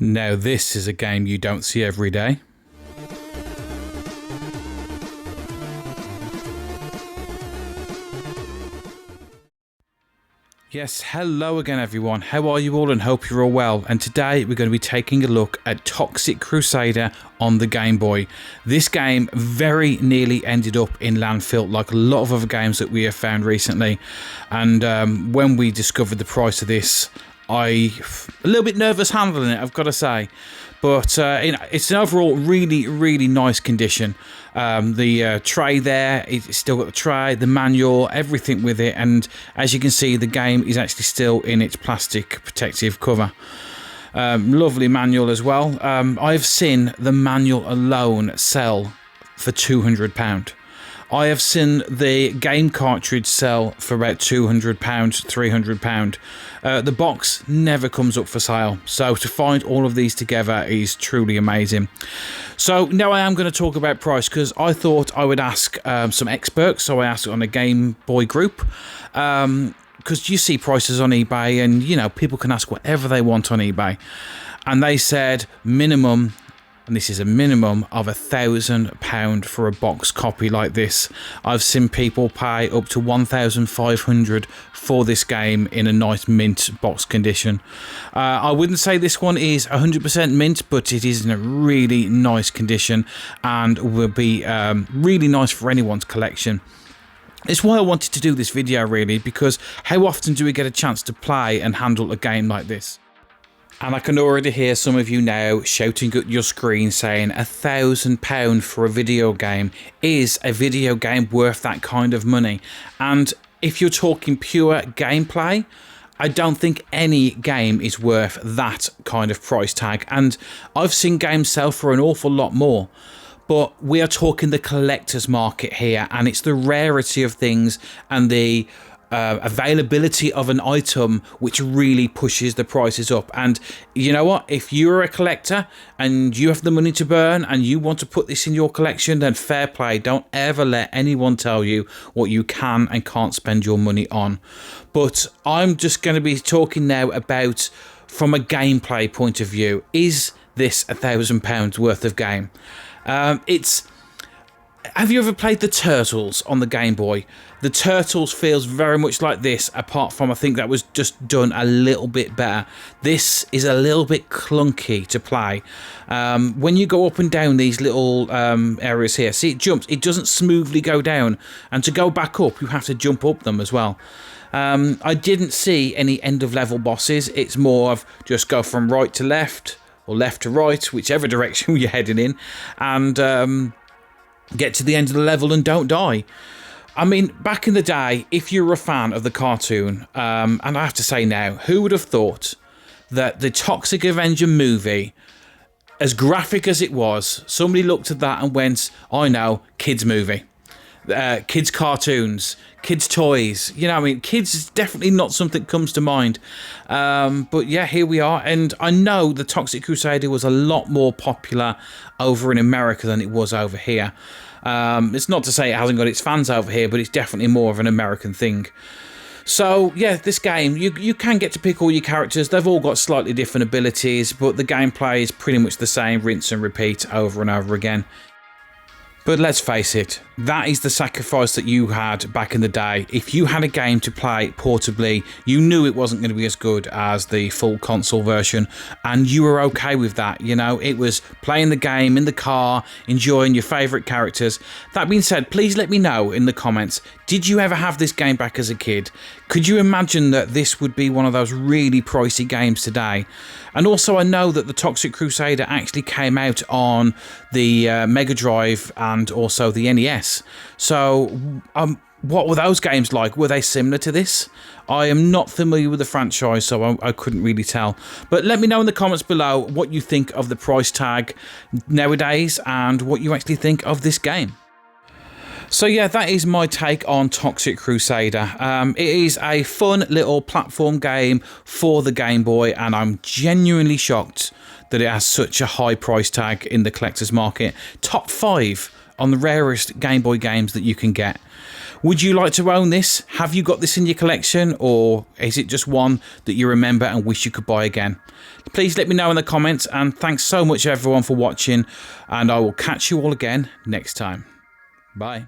Now this is a game you don't see every day. Yes, hello again everyone. How are you all, and hope you're all well. And today we're going to be taking a look at Toxic Crusader on the Game Boy. This game very nearly ended up in landfill like a lot of other games that we have found recently. And when we discovered the price of this, a little bit nervous handling it, I've got to say. But it's an overall really nice condition. The tray there, it's still got the tray, the manual, everything with it. And as you can see, the game is actually still in its plastic protective cover. Lovely manual as well. I've seen the manual alone sell for £200. I have seen the game cartridge sell for about £200, £300. The box never comes up for sale, so to find all of these together is truly amazing. So now I am going to talk about price, because I thought I would ask some experts. So I asked on a Game Boy group, because you see prices on eBay, and you know, people can ask whatever they want on eBay, and they said minimum. And this is a minimum of £1,000 for a box copy like this. I've seen people pay up to £1,500 for this game in a nice mint box condition. I wouldn't say this one is 100% mint, but it is in a really nice condition and will be really nice for anyone's collection. It's why I wanted to do this video, really, because how often do we get a chance to play and handle a game like this? And I can already hear some of you now shouting at your screen saying £1,000 for a video game. Is a video game worth that kind of money? And if you're talking pure gameplay, I don't think any game is worth that kind of price tag. And I've seen games sell for an awful lot more. But we are talking the collector's market here, and it's the rarity of things and the availability of an item which really pushes the prices up. And you know what, if you're a collector and you have the money to burn and you want to put this in your collection, then fair play. Don't ever let anyone tell you what you can and can't spend your money on. But I'm just going to be talking now about, from a gameplay point of view, is this £1,000 worth of game? Have you ever played the Turtles on the Game Boy? The Turtles feels very much like this, apart from I think that was just done a little bit better. This is a little bit clunky to play. When you go up and down these little areas here, see, it jumps. It doesn't smoothly go down. And to go back up, you have to jump up them as well. I didn't see any end-of-level bosses. It's more of just go from right to left, or left to right, whichever direction you're heading in, and get to the end of the level and don't die. I mean, back in the day, if you were a fan of the cartoon, and I have to say now, who would have thought that the Toxic Avenger movie, as graphic as it was, somebody looked at that and went, I know, kids movie. Kids cartoons, kids toys, you know, I mean, kids is definitely not something that comes to mind. But yeah, here we are. And I know the Toxic Crusader was a lot more popular over in America than it was over here. It's not to say it hasn't got its fans over here, but it's definitely more of an American thing. So yeah, this game, you can get to pick all your characters. They've all got slightly different abilities, but the gameplay is pretty much the same, rinse and repeat over and over again. But let's face it, that is the sacrifice that you had back in the day. If you had a game to play portably, you knew it wasn't going to be as good as the full console version, and you were okay with that. You know, it was playing the game in the car, enjoying your favourite characters. That being said, please let me know in the comments, did you ever have this game back as a kid? Could you imagine that this would be one of those really pricey games today? And also, I know that the Toxic Crusader actually came out on the Mega Drive and also the NES. So, what were those games like? Were they similar to this? I am not familiar with the franchise, so I couldn't really tell. But let me know in the comments below what you think of the price tag nowadays and what you actually think of this game. So yeah, that is my take on Toxic Crusader. It is a fun little platform game for the Game Boy, and I'm genuinely shocked that it has such a high price tag in the collector's market. Top 5 on the rarest Game Boy games that you can get. Would you like to own this? Have you got this in your collection, or is it just one that you remember and wish you could buy again? Please let me know in the comments, and thanks so much everyone for watching, and I will catch you all again next time. Bye.